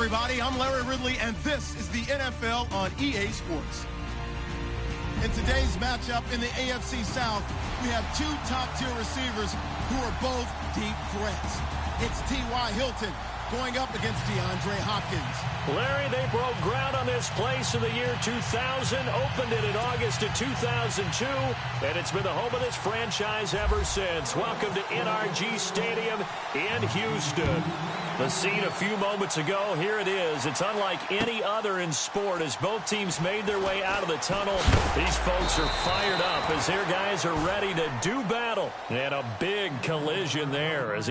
everybody. I'm Larry Ridley, and this is the NFL on EA Sports. In today's matchup in the AFC South, we have two top-tier receivers who are both deep threats. It's T.Y. Hilton going up against DeAndre Hopkins. Larry, they broke ground on this place in the year 2000, opened it in August of 2002, and it's been the home of this franchise ever since. Welcome to NRG Stadium in Houston. The scene a few moments ago, here it is. It's unlike any other in sport as both teams made their way out of the tunnel. These folks are fired up as their guys are ready to do battle. And a big collision there as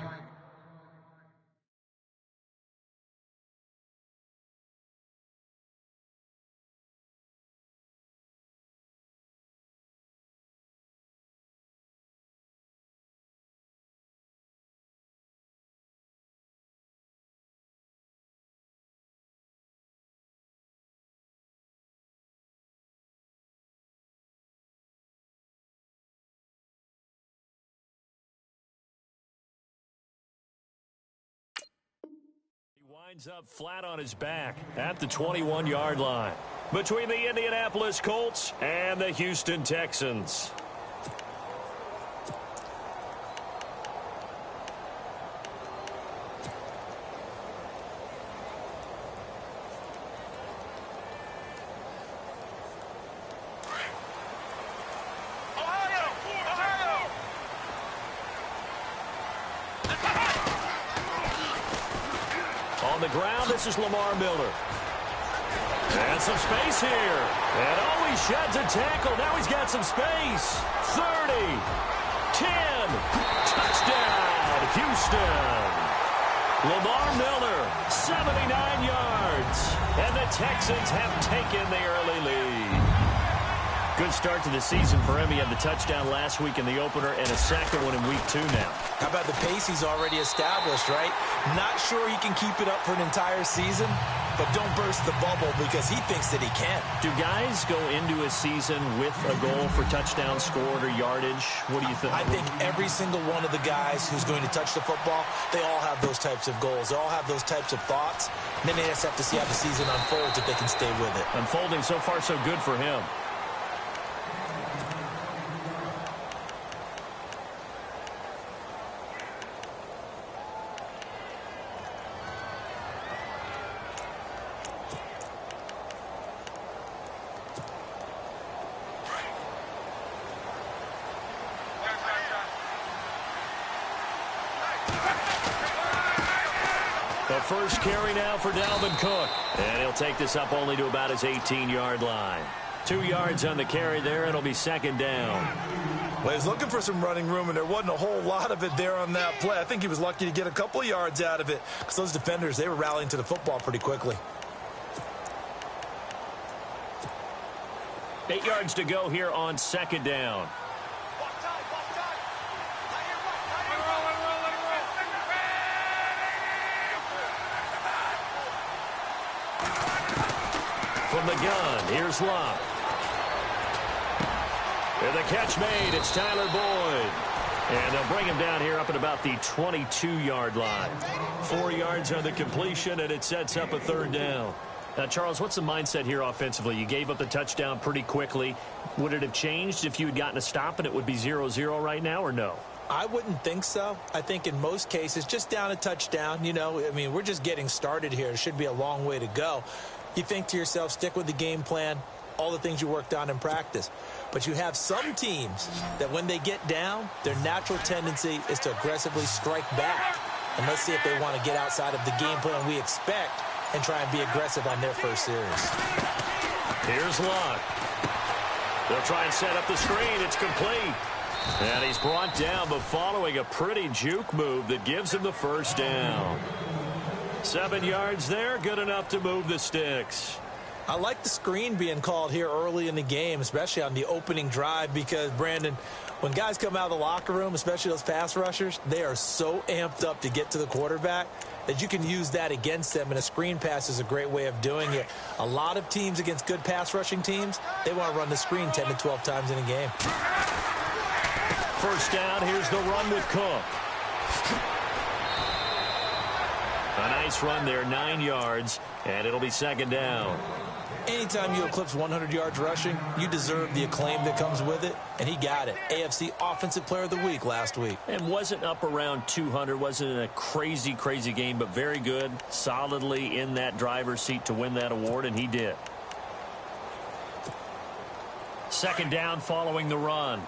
winds up flat on his back at the 21-yard line between the Indianapolis Colts and the Houston Texans. On the ground, this is Lamar Miller. And some space here. And oh, he sheds a tackle. Now he's got some space. 30, 10, touchdown, Houston. Lamar Miller, 79 yards. And the Texans have taken the early lead. Good start to the season for him. He had the touchdown last week in the opener and a second one in week 2 now. How about the pace he's already established, right? Not sure he can keep it up for an entire season, but don't burst the bubble because he thinks that he can. Do guys go into a season with a goal for touchdown scored or yardage? What do you think? I think every single one of the guys who's going to touch the football, they all have those types of goals. They all have those types of thoughts. And then they just have to see how the season unfolds if they can stay with it. Unfolding so far so good for him. The first carry now for Dalvin Cook. And he'll take this up only to about his 18-yard line. 2 yards on the carry there. It'll be second down. Well, he's looking for some running room, and there wasn't a whole lot of it there on that play. I think he was lucky to get a couple of yards out of it because those defenders, they were rallying to the football pretty quickly. 8 yards to go here on second down. From the gun, here's Locke. And the catch made, it's Tyler Boyd. And they'll bring him down here up at about the 22-yard line. 4 yards on the completion, and it sets up a third down. Now, Charles, what's the mindset here offensively? You gave up the touchdown pretty quickly. Would it have changed if you had gotten a stop and it would be 0-0 right now, or no? I wouldn't think so. I think in most cases, just down a touchdown, you know, I mean, we're just getting started here. It should be a long way to go. You think to yourself, stick with the game plan, all the things you worked on in practice. But you have some teams that when they get down, their natural tendency is to aggressively strike back. And let's see if they want to get outside of the game plan we expect and try and be aggressive on their first series. Here's Locke. They'll try and set up the screen. It's complete. And he's brought down, but following a pretty juke move that gives him the first down. 7 yards there, good enough to move the sticks. I like the screen being called here early in the game, especially on the opening drive, because, Brandon, when guys come out of the locker room, especially those pass rushers, they are so amped up to get to the quarterback that you can use that against them, and a screen pass is a great way of doing it. A lot of teams against good pass rushing teams, they want to run the screen 10 to 12 times in a game. First down, here's the run with Cook. A nice run there, 9 yards, and it'll be second down. Anytime you eclipse 100 yards rushing, you deserve the acclaim that comes with it, and he got it. AFC Offensive Player of the Week last week. And wasn't up around 200, wasn't in a crazy, crazy game, but very good, solidly in that driver's seat to win that award, and he did. Second down following the run.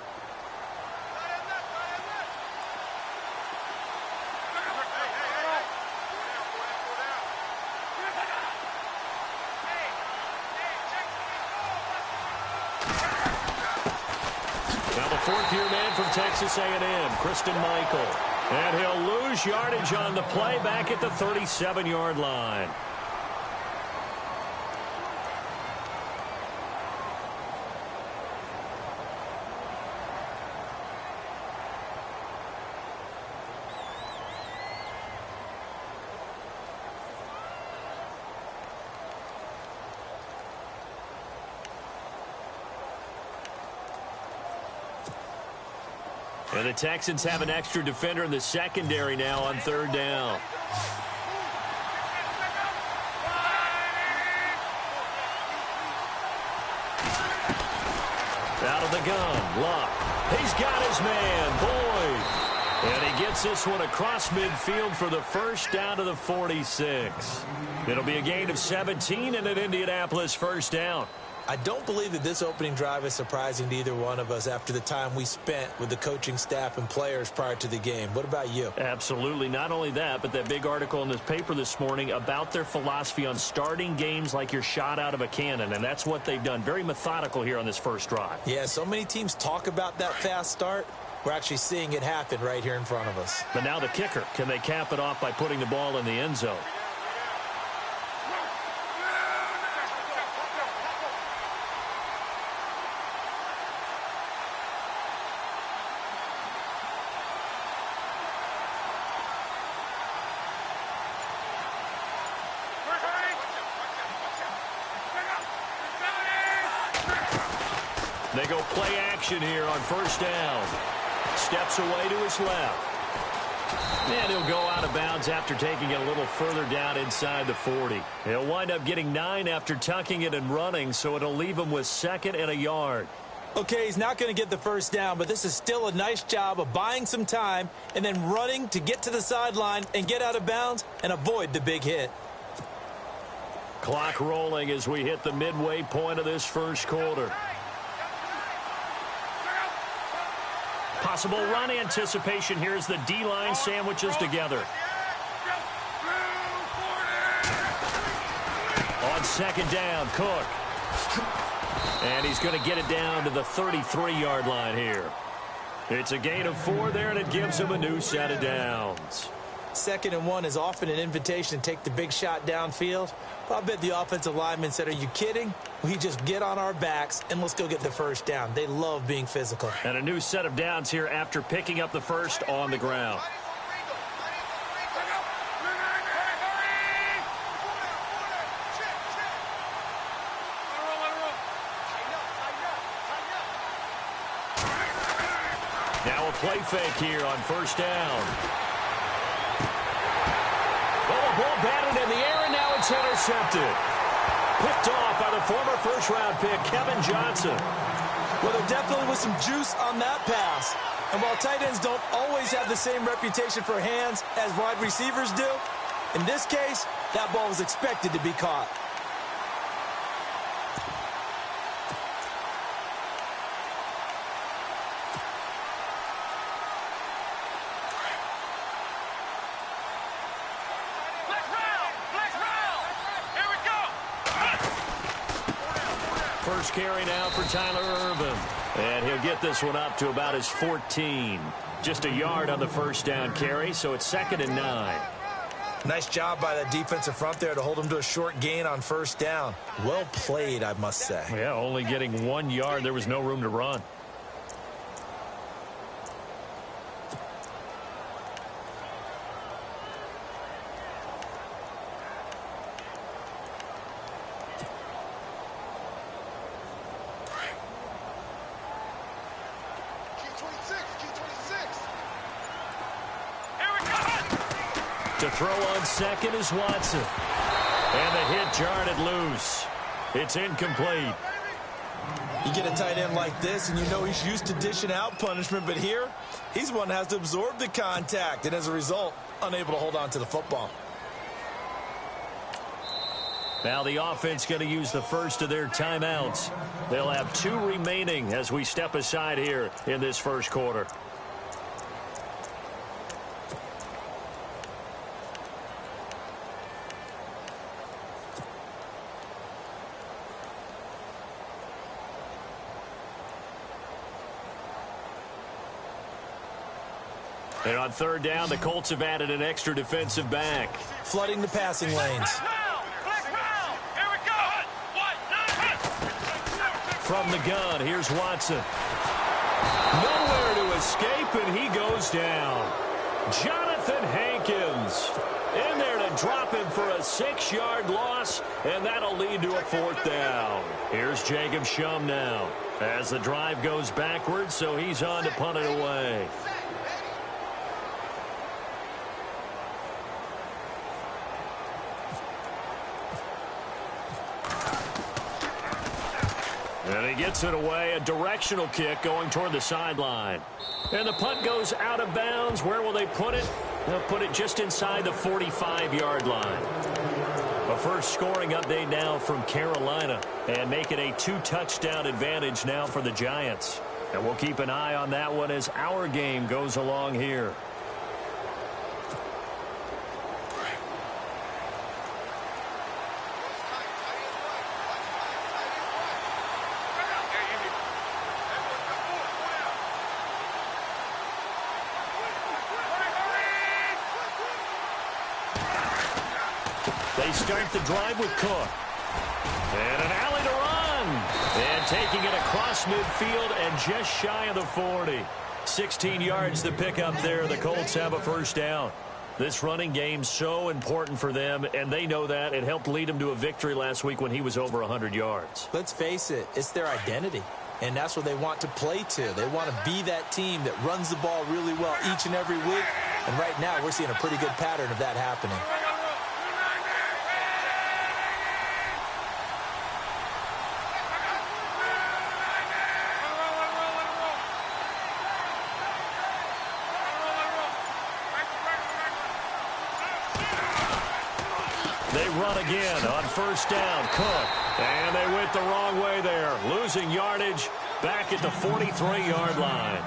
Fourth-year man from Texas A&M, Christian Michael. And he'll lose yardage on the play back at the 37-yard line. And the Texans have an extra defender in the secondary now on third down. Out of the gun, Luck. He's got his man, Boyd. And he gets this one across midfield for the first down to the 46. It'll be a gain of 17 and an Indianapolis first down. I don't believe that this opening drive is surprising to either one of us after the time we spent with the coaching staff and players prior to the game. What about you? Absolutely. Not only that, but that big article in this paper this morning about their philosophy on starting games like you're shot out of a cannon, and that's what they've done. Very methodical here on this first drive. Yeah, so many teams talk about that fast start. We're actually seeing it happen right here in front of us. But now the kicker. Can they cap it off by putting the ball in the end zone? They go play action here on first down. Steps away to his left. And he'll go out of bounds after taking it a little further down inside the 40. He'll wind up getting 9 after tucking it and running, so it'll leave him with 2nd and a yard. Okay, he's not going to get the first down, but this is still a nice job of buying some time and then running to get to the sideline and get out of bounds and avoid the big hit. Clock rolling as we hit the midway point of this first quarter. Possible run anticipation here as the D-line sandwiches together. On second down, Cook. And he's going to get it down to the 33-yard line here. It's a gain of 4 there, and it gives him a new set of downs. 2nd and 1 is often an invitation to take the big shot downfield. Well, I bet the offensive lineman said, are you kidding? We just get on our backs and let's go get the first down. They love being physical. And a new set of downs here after picking up the first on the ground. Now a play fake here on first down. Ball batted in the air, and now it's intercepted. Picked off by the former first-round pick, Kevin Johnson. Well, there definitely was some juice on that pass. And while tight ends don't always have the same reputation for hands as wide receivers do, in this case, that ball was expected to be caught. First carry now for Tyler Ervin. And he'll get this one up to about his 14. Just a yard on the first down carry, so it's 2nd and 9. Nice job by that defensive front there to hold him to a short gain on first down. Well played, I must say. Yeah, only getting 1 yard. There was no room to run. To throw on second is Watson. And the hit jarred it loose. It's incomplete. You get a tight end like this, and you know he's used to dishing out punishment, but here, he's one that has to absorb the contact, and as a result, unable to hold on to the football. Now the offense going to use the first of their timeouts. They'll have 2 remaining as we step aside here in this first quarter. And on third down, the Colts have added an extra defensive back. Flooding the passing lanes. From the gun, here's Watson. Nowhere to escape, and he goes down. Jonathan Hankins in there to drop him for a 6-yard loss, and that'll lead to a 4th down. Here's Jacob Shum now as the drive goes backwards, so he's on to punt it away. And he gets it away, a directional kick going toward the sideline. And the punt goes out of bounds. Where will they put it? They'll put it just inside the 45-yard line. A first scoring update now from Carolina, and make it a 2-touchdown advantage now for the Giants. And we'll keep an eye on that one as our game goes along here. They start the drive with Cook. And an alley to run. And taking it across midfield and just shy of the 40. 16 yards to pick up there. The Colts have a first down. This running game so important for them, and they know that. It helped lead them to a victory last week when he was over 100 yards. Let's face it, it's their identity. And that's what they want to play to. They want to be that team that runs the ball really well each and every week. And right now, we're seeing a pretty good pattern of that happening. They run again on first down. Cook. And they went the wrong way there. Losing yardage back at the 43-yard line.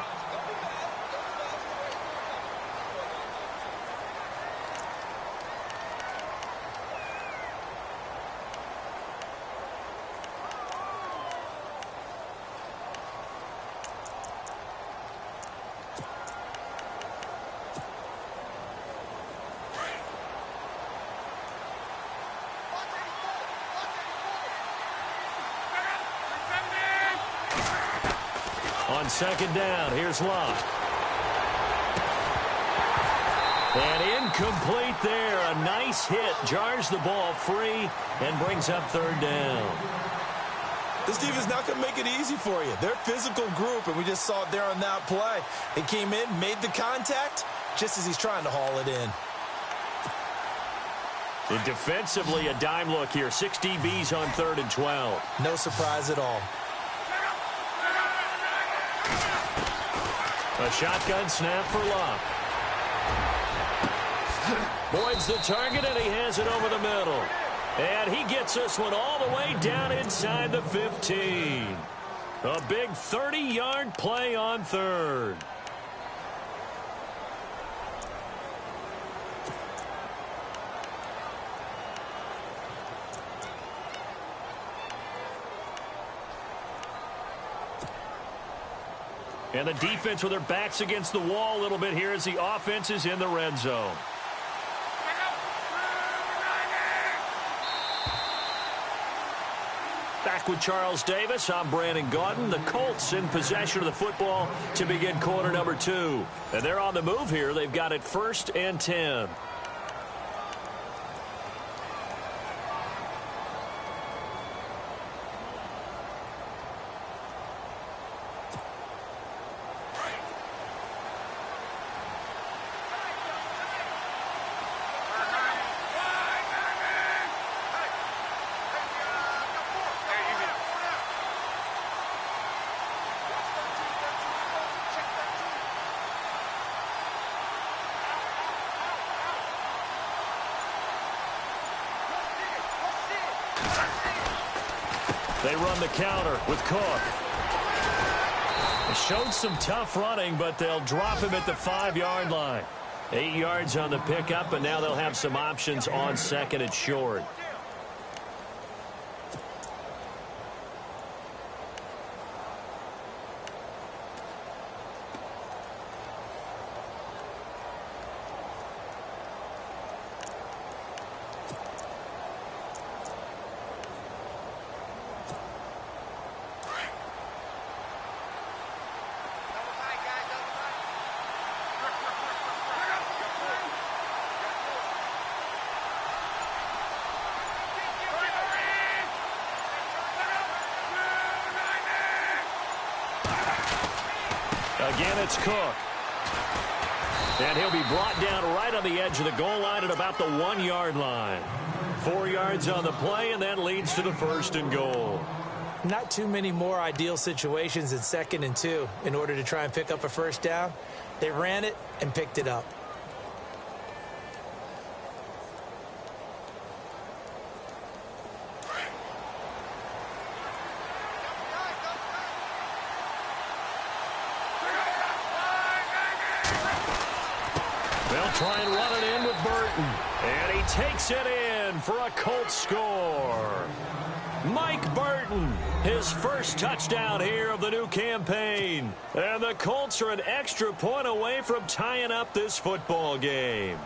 On second down, here's Locke. And incomplete there. A nice hit. Jars the ball free and brings up third down. This team is not going to make it easy for you. They're a physical group, and we just saw it there on that play. He came in, made the contact, just as he's trying to haul it in. And defensively, a dime look here. 6 DBs on 3rd and 12. No surprise at all. A shotgun snap for Locke. Boyd's the target, and he has it over the middle. And he gets this one all the way down inside the 15. A big 30-yard play on 3rd. And the defense with their backs against the wall a little bit here as the offense is in the red zone. Back with Charles Davis, I'm Brandon Gaudin. The Colts in possession of the football to begin quarter number 2. And they're on the move here. They've got it 1st and 10. They run the counter with Cook. They showed some tough running, but they'll drop him at the 5-yard line. 8 yards on the pickup, and now they'll have some options on 2nd and short. Again, it's Cook. And he'll be brought down right on the edge of the goal line at about the 1-yard line. 4 yards on the play, and that leads to the 1st and goal. Not too many more ideal situations in 2nd and 2 in order to try and pick up a 1st down. They ran it and picked it up. Try and run it in with Burton. And he takes it in for a Colts score. Mike Burton, his first touchdown here of the new campaign. And the Colts are an extra point away from tying up this football game.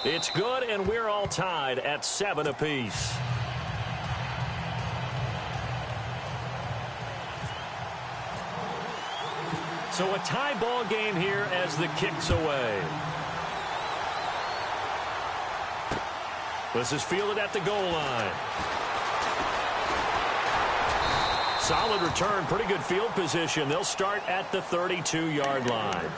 It's good, and we're all tied at 7 apiece. So a tie ball game here as the kick's away. This is fielded at the goal line. Solid return, pretty good field position. They'll start at the 32-yard line.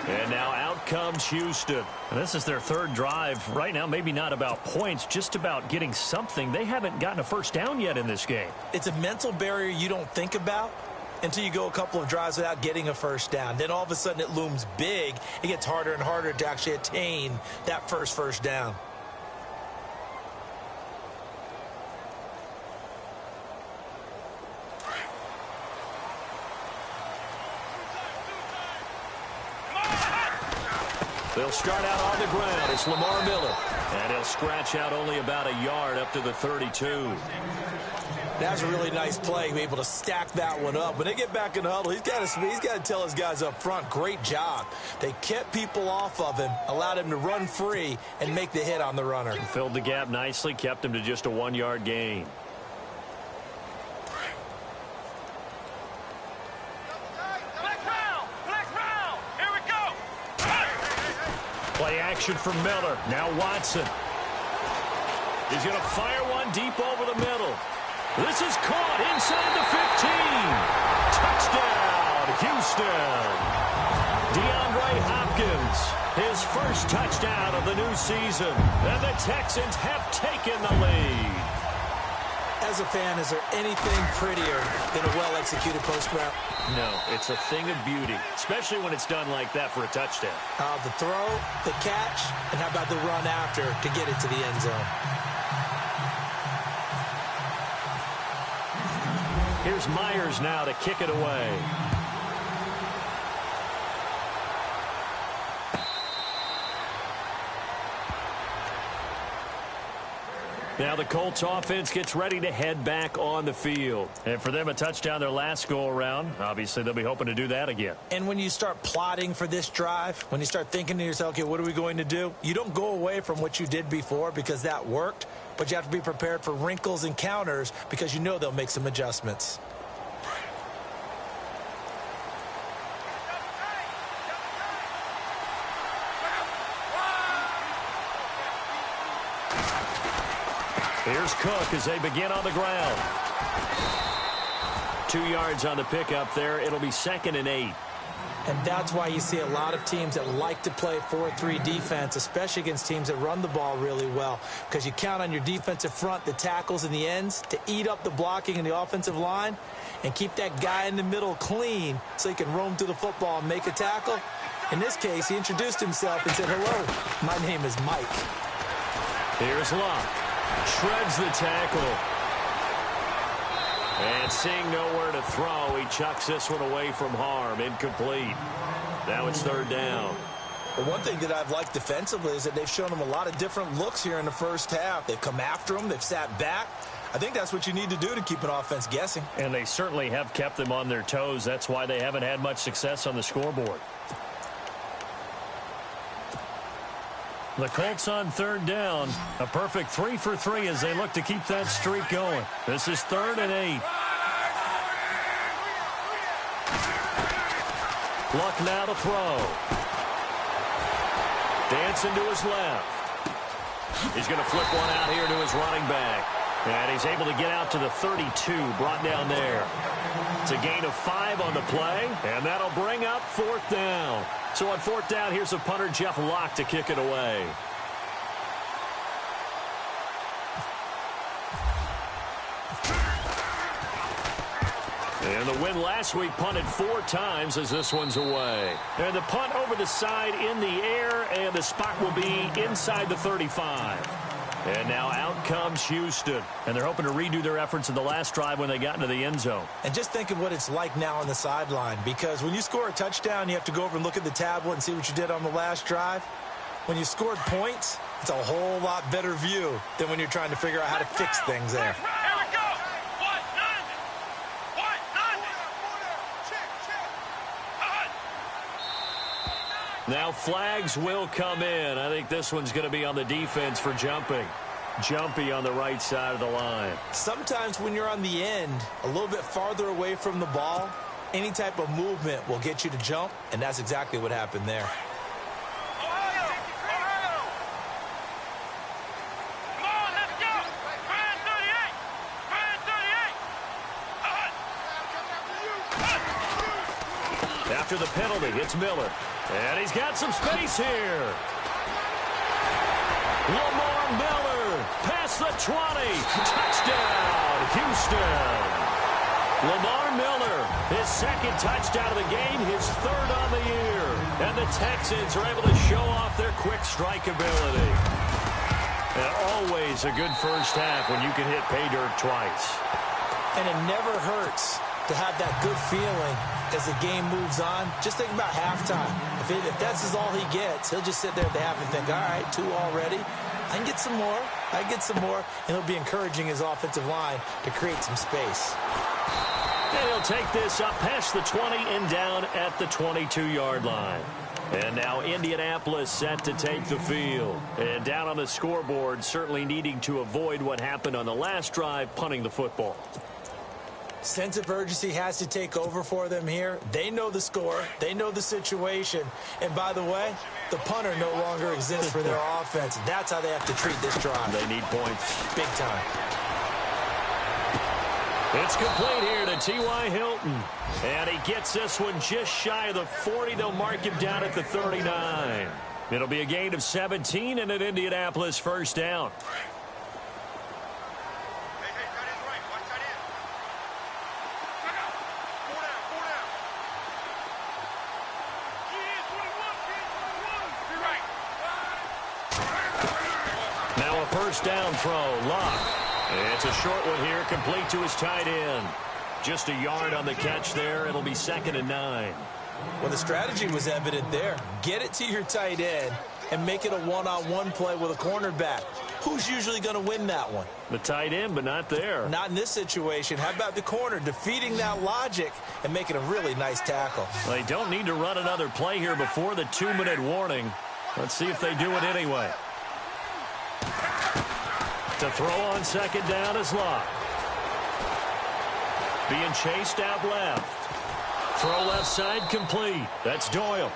And now out comes Houston. And this is their 3rd drive. Right now, maybe not about points, just about getting something. They haven't gotten a 1st down yet in this game. It's a mental barrier you don't think about until you go a couple of drives without getting a 1st down. Then all of a sudden it looms big. It gets harder and harder to actually attain that first down. They'll start out on the ground. It's Lamar Miller. And he'll scratch out only about a yard up to the 32. That's a really nice play, be able to stack that one up. When they get back in the huddle, he's got to tell his guys up front, great job. They kept people off of him, allowed him to run free and make the hit on the runner. Filled the gap nicely, kept him to just a 1-yard gain. Here we go. Play action for Miller. Now Watson. He's going to fire one deep over the middle. This is caught inside the 15. Touchdown, Houston. DeAndre Hopkins, his first touchdown of the new season. And the Texans have taken the lead. As a fan, is there anything prettier than a well-executed post route? No, it's a thing of beauty, especially when it's done like that for a touchdown. The throw, the catch, and how about the run after to get it to the end zone? Here's Myers now to kick it away. Now the Colts offense gets ready to head back on the field. And for them, a touchdown their last go-around. Obviously, they'll be hoping to do that again. And when you start plotting for this drive, when you start thinking to yourself, okay, what are we going to do? You don't go away from what you did before because that worked, but you have to be prepared for wrinkles and counters because you know they'll make some adjustments. Here's Cook as they begin on the ground. 2 yards on the pickup there. It'll be 2nd and 8. And that's why you see a lot of teams that like to play 4-3 defense, especially against teams that run the ball really well, because you count on your defensive front, the tackles and the ends, to eat up the blocking in the offensive line and keep that guy in the middle clean so he can roam through the football and make a tackle. In this case, he introduced himself and said, hello, my name is Mike. Here's Locke. Shreds the tackle. And seeing nowhere to throw, he chucks this one away from harm. Incomplete. Now it's third down. Well, one thing that I've liked defensively is that they've shown him a lot of different looks here in the first half. They've come after him. They've sat back. I think that's what you need to do to keep an offense guessing. And they certainly have kept them on their toes. That's why they haven't had much success on the scoreboard. The Colts on third down. A perfect 3 for 3 as they look to keep that streak going. This is 3rd and 8. Luck now to throw. Dancing to his left. He's going to flip one out here to his running back. And he's able to get out to the 32, brought down there. It's a gain of 5 on the play, and that'll bring up 4th down. So on 4th down, here's the punter, Jeff Locke, to kick it away. And the win last week punted 4 times as this one's away. And the punt over the side in the air, and the spot will be inside the 35. And now out comes Houston. And they're hoping to redo their efforts in the last drive when they got into the end zone. And just think of what it's like now on the sideline, because when you score a touchdown, you have to go over and look at the tablet and see what you did on the last drive. When you scored points, it's a whole lot better view than when you're trying to figure out how to fix things there. Here we go. What? Now flags will come in. I think this one's going to be on the defense for jumping. Jumpy on the right side of the line. Sometimes when you're on the end, a little bit farther away from the ball, any type of movement will get you to jump, and that's exactly what happened there. Ohio! Come on, let's go! Brand 38! Brand 38! After the penalty, it's Miller. And he's got some space here. Lamar Miller, past the 20. Touchdown, Houston. Lamar Miller, his 2nd touchdown of the game, his 3rd on the year. And the Texans are able to show off their quick strike ability. And always a good first half when you can hit pay dirt twice. And it never hurts to have that good feeling as the game moves on. Just think about halftime. If that's all he gets, he'll just sit there at the half and think, all right, 2 already. I can get some more. I can get some more. And he'll be encouraging his offensive line to create some space. And he'll take this up past the 20 and down at the 22-yard line. And now Indianapolis set to take the field. And down on the scoreboard, certainly needing to avoid what happened on the last drive, punting the football. Sense of urgency has to take over for them here. They know the score. They know the situation. And by the way, the punter no longer exists for their offense. That's how they have to treat this drive. They need points. Big time. It's complete here to T.Y. Hilton. And he gets this one just shy of the 40. They'll mark him down at the 39. It'll be a gain of 17 and an Indianapolis first down. First down throw, Locke. It's a short one here, complete to his tight end. Just a yard on the catch there. It'll be 2nd and 9. Well, the strategy was evident there. Get it to your tight end and make it a one-on-one play with a cornerback. Who's usually going to win that one? The tight end, but not there. Not in this situation. How about the corner defeating that logic and making a really nice tackle? Well, they don't need to run another play here before the 2-minute warning. Let's see if they do it anyway. To throw on 2nd down is Locke. Being chased out left. Throw left side complete. That's Doyle.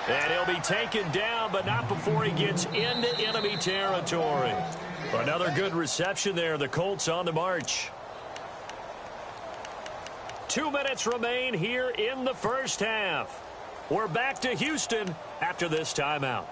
And he'll be taken down, but not before he gets into enemy territory. Another good reception there. The Colts on the march. 2 minutes remain here in the first half. We're back to Houston after this timeout.